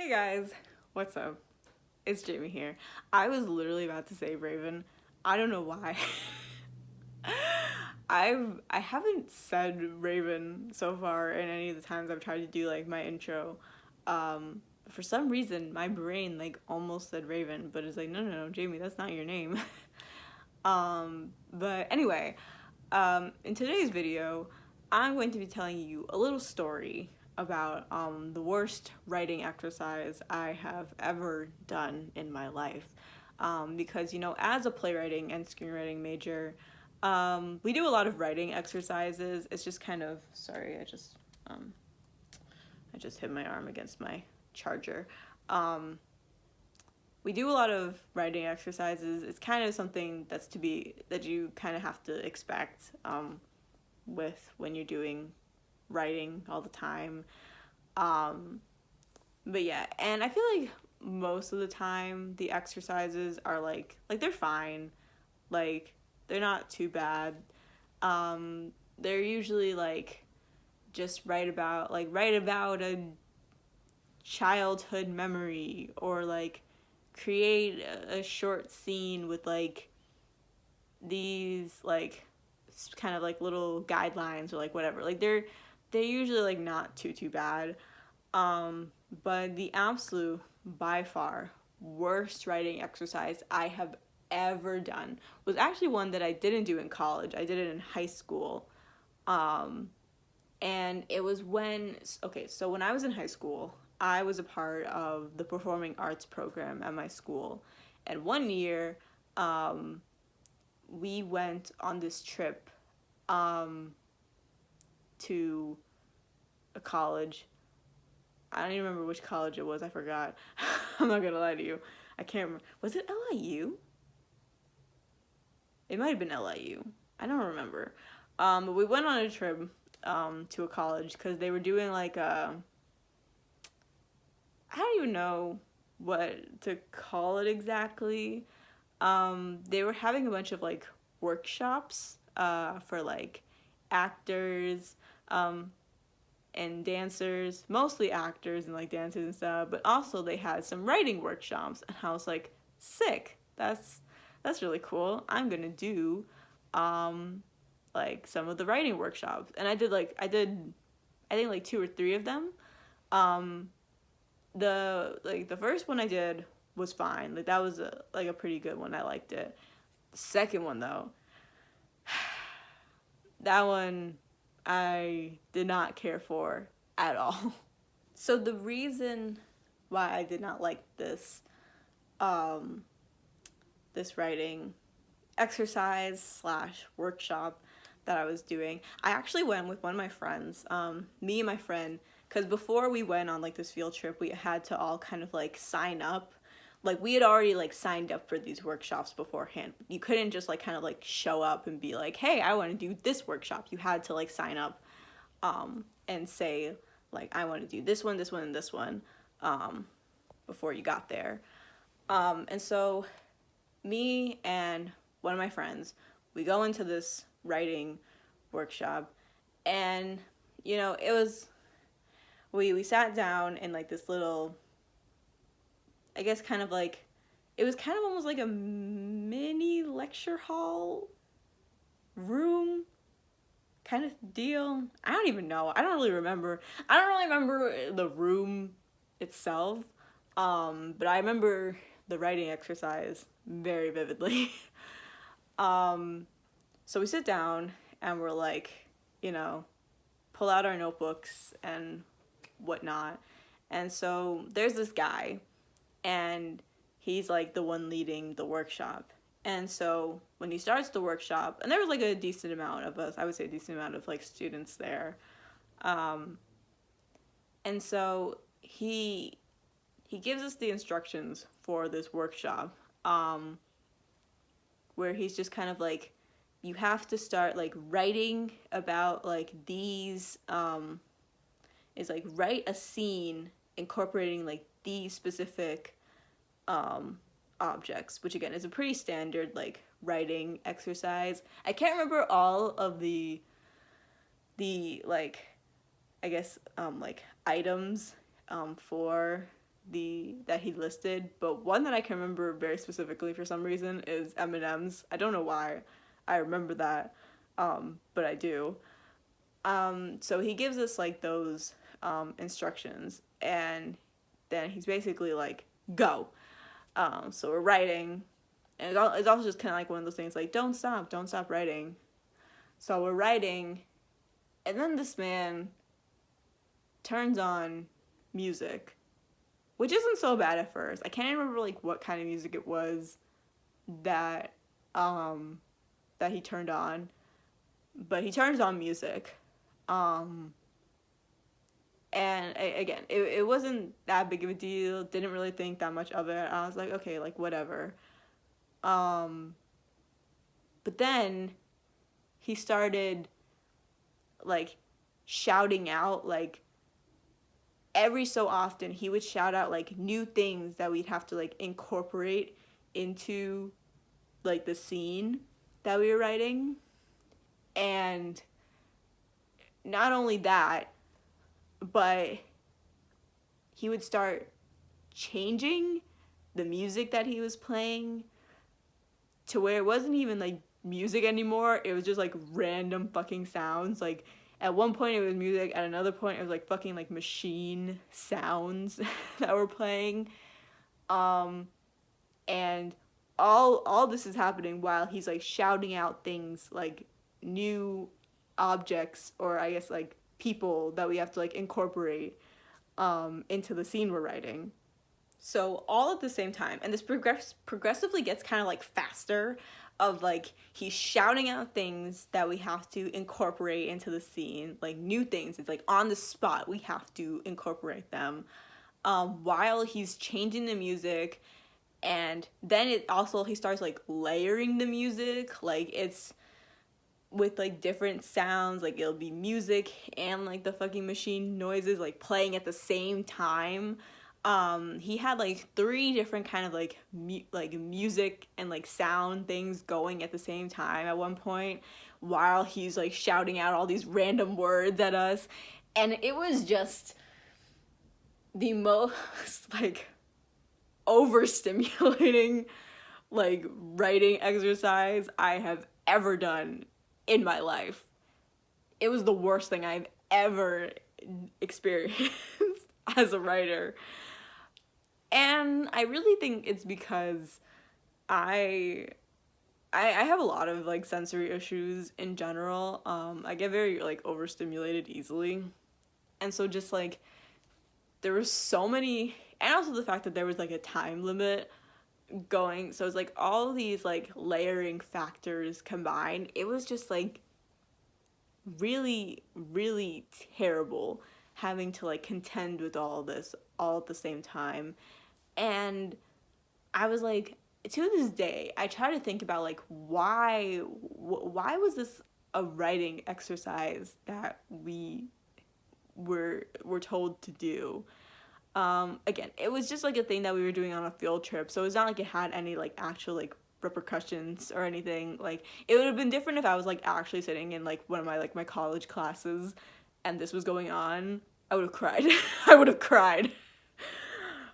Hey guys, what's up? It's Jaime here. I was literally about to say Raven. I don't know why. I haven't said Raven so far in any of the times I've tried to do like my intro. For some reason my brain like almost said Raven, but it's like no, Jaime, that's not your name. But anyway, in today's video, I'm going to be telling you a little story about the worst writing exercise I have ever done in my life. Because, as a playwriting and screenwriting major, we do a lot of writing exercises. It's just kind of, sorry, I just hit my arm against my charger. We do a lot of writing exercises. It's kind of something that you kind of have to expect with when you're doing writing all the time. But yeah, and I feel like most of the time the exercises are like they're fine. Like they're not too bad. They're usually like just write about a childhood memory, or like create a short scene with like these like kind of like little guidelines or like whatever. Like they're usually like not too bad. But the absolute by far worst writing exercise I have ever done was actually one that I didn't do in college. I did it in high school. And it was so when I was in high school, I was a part of the performing arts program at my school. And one year, we went on this trip to a college. I don't even remember which college it was. I forgot. I'm not gonna lie to you. I can't remember. Was it LIU? It might have been LIU. I don't remember. But we went on a trip to a college because they were doing like I don't even know what to call it exactly. They were having a bunch of like workshops for like actors and dancers, mostly actors and like dancers and stuff, but also they had some writing workshops, and I was like, sick. That's really cool. I'm gonna do like some of the writing workshops, and I think like two or three of them. The first one I did was fine. Like that was a pretty good one. I liked it. The second one though, that one I did not care for at all. So the reason why I did not like this writing exercise slash workshop that I was doing, I actually went with one of my friends, me and my friend, because before we went on like this field trip, we had to all kind of like sign up. Like we had already like signed up for these workshops beforehand. You couldn't just like kind of like show up and be like, hey, I want to do this workshop. You had to like sign up and say like, I want to do this one, this one, and this one before you got there. And so me and one of my friends, we go into this writing workshop, and it was we sat down in like this little, I guess kind of like, it was kind of almost like a mini lecture hall room kind of deal. I don't even know. I don't really remember. I don't really remember the room itself. But I remember the writing exercise very vividly. So we sit down and we're like, pull out our notebooks and whatnot. And so there's this guy, and he's like the one leading the workshop. And so when he starts the workshop, and there was like a decent amount of us, I would say a decent amount of like students there. And so he gives us the instructions for this workshop, where he's just kind of like, you have to start like writing about like these, is like write a scene incorporating like these specific objects, which again is a pretty standard like writing exercise. I can't remember all of the like, I guess like items for that he listed, but one that I can remember very specifically for some reason is M&M's. I don't know why I remember that, but I do. So he gives us like those instructions, and then he's basically like, go. So we're writing, and it's also just kind of like one of those things like, don't stop writing. So we're writing, and then this man turns on music, which isn't so bad at first. I can't remember like what kind of music it was that that he turned on, but he turns on music. And again, it wasn't that big of a deal. Didn't really think that much of it. I was like, okay, like whatever. But then he started like shouting out, like every so often he would shout out like new things that we'd have to like incorporate into like the scene that we were writing. And not only that, but he would start changing the music that he was playing to where it wasn't even like music anymore. It was just like random fucking sounds. Like at one point it was music, at another point it was like fucking like machine sounds that were playing. And all this is happening while he's like shouting out things like new objects, or I guess like people that we have to like incorporate into the scene we're writing. So all at the same time, and this progressively gets kind of like faster, of like he's shouting out things that we have to incorporate into the scene, like new things. It's like on the spot we have to incorporate them, while he's changing the music. And then he starts like layering the music, like it's with like different sounds, like it'll be music and like the fucking machine noises like playing at the same time. He had like 3 different kind of like music and like sound things going at the same time at one point, while he's like shouting out all these random words at us. And it was just the most like overstimulating like writing exercise I have ever done in my life. It was the worst thing I've ever experienced as a writer. And I really think it's because I have a lot of like sensory issues in general. I get very like overstimulated easily. And so just like there were so many, and also the fact that there was like a time limit going, so it's like all these like layering factors combined, it was just like really, really terrible having to like contend with all this all at the same time. And I was like, to this day I try to think about like why was this a writing exercise that we were told to do. Again, it was just like a thing that we were doing on a field trip, so it's not like it had any like actual like repercussions or anything. Like it would have been different if I was like actually sitting in like one of my college classes and this was going on. I would have cried. I would have cried.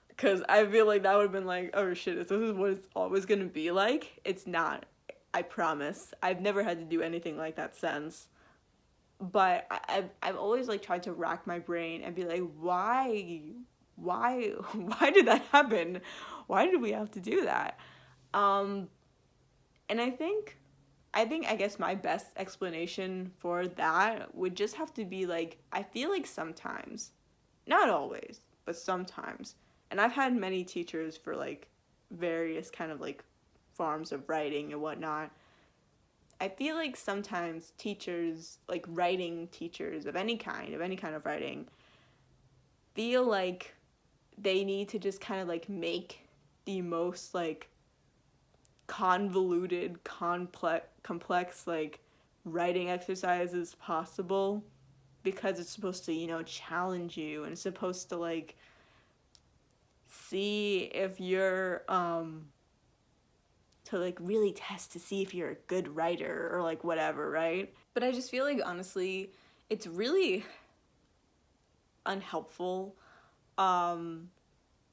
Because I feel like that would have been like, oh shit, if this is what it's always gonna be like, it's not. I promise. I've never had to do anything like that since. But I've always like tried to rack my brain and be like, why did that happen? Why did we have to do that? And I guess my best explanation for that would just have to be like, I feel like sometimes, not always, but sometimes, and I've had many teachers for like various kind of like forms of writing and whatnot. I feel like sometimes teachers, like writing teachers of any kind of writing, feel like they need to just kind of like make the most like convoluted, complex like writing exercises possible, because it's supposed to, you know, challenge you, and it's supposed to like see if you're to like really test to see if you're a good writer or like whatever, right? But I just feel like honestly it's really unhelpful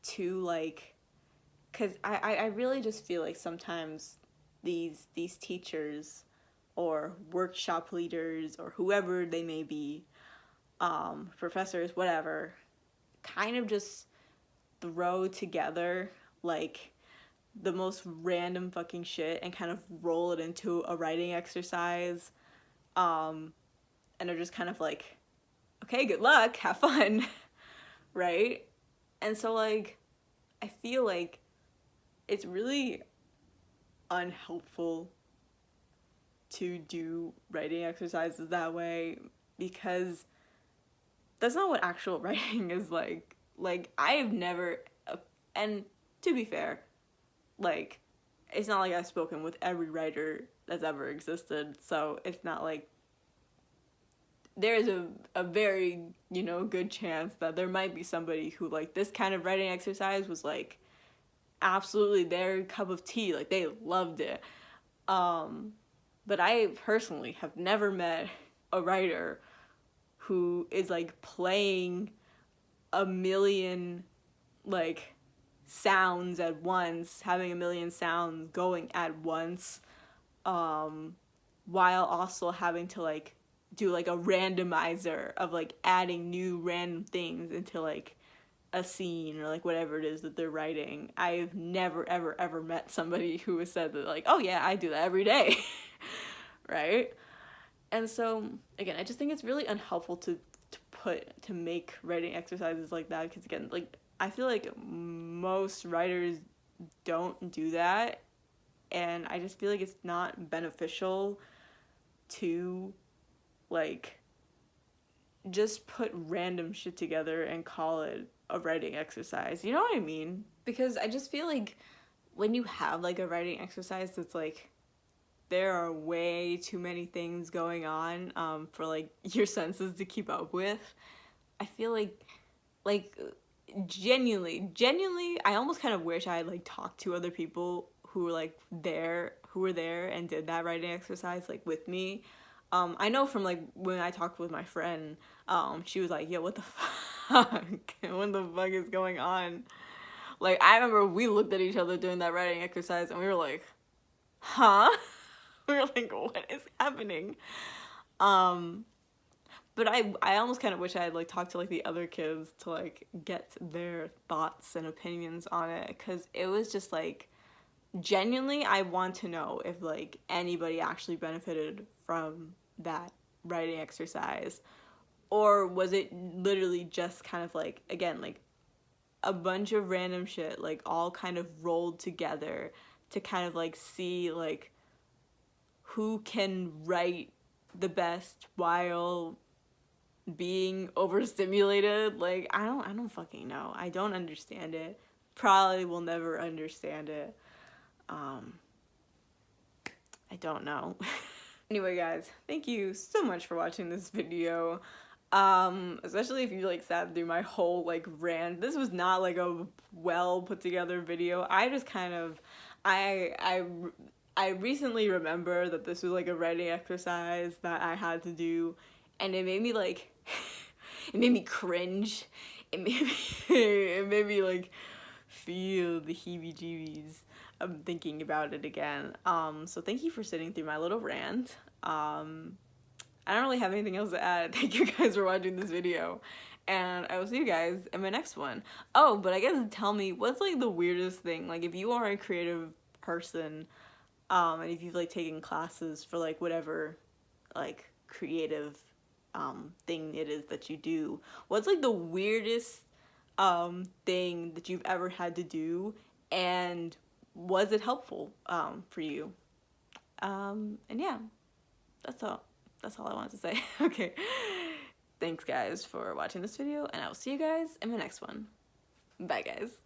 to like, because I really just feel like sometimes these teachers or workshop leaders or whoever they may be, professors, whatever, kind of just throw together like the most random fucking shit and kind of roll it into a writing exercise, and they're just kind of like, okay, good luck, have fun, right? And so like I feel like it's really unhelpful to do writing exercises that way, because that's not what actual writing is like. Like, I have never, and to be fair, like, it's not like I've spoken with every writer that's ever existed, so it's not like there's a very, good chance that there might be somebody who, like, this kind of writing exercise was, like, absolutely their cup of tea. Like, they loved it. But I personally have never met a writer who is, like, playing a million, like, sounds at once, having a million sounds going at once, while also having to, like, do, like, a randomizer of, like, adding new random things into, like, a scene or, like, whatever it is that they're writing. I've never, ever, ever met somebody who has said that, like, oh, yeah, I do that every day, right? And so, again, I just think it's really unhelpful to make writing exercises like that, because, again, like, I feel like most writers don't do that, and I just feel like it's not beneficial to, like, just put random shit together and call it a writing exercise. You know what I mean? Because I just feel like when you have, like, a writing exercise that's, like, there are way too many things going on for, like, your senses to keep up with, I feel like genuinely, I almost kind of wish I had, like, talked to other people who were there and did that writing exercise, like, with me. I know from, like, when I talked with my friend, she was like, yo, what the fuck? What the fuck is going on? Like, I remember we looked at each other doing that writing exercise, and we were like, huh? We were like, what is happening? But I almost kind of wish I had, like, talked to, like, the other kids to, like, get their thoughts and opinions on it, because it was just, like, genuinely, I want to know if, like, anybody actually benefited from that writing exercise, or was it literally just kind of, like, again, like, a bunch of random shit, like, all kind of rolled together to kind of, like, see, like, who can write the best while being overstimulated. Like, I don't fucking know. I don't understand it. Probably will never understand it. I don't know. Anyway, guys, thank you so much for watching this video. Especially if you, like, sat through my whole, like, rant. This was not, like, a well put together video. I just kind of, I recently remember that this was, like, a writing exercise that I had to do, and it made me, like, it made me cringe. It made me, like, feel the heebie-jeebies of thinking about it again. So thank you for sitting through my little rant. I don't really have anything else to add. Thank you guys for watching this video, and I will see you guys in my next one. Oh, but I guess tell me, what's, like, the weirdest thing? Like, if you are a creative person, and if you've, like, taken classes for, like, whatever, like, creative thing it is that you do, what's, like, the weirdest thing that you've ever had to do, and was it helpful for you? And yeah, that's all I wanted to say. Okay, thanks guys for watching this video, and I will see you guys in the next one. Bye guys.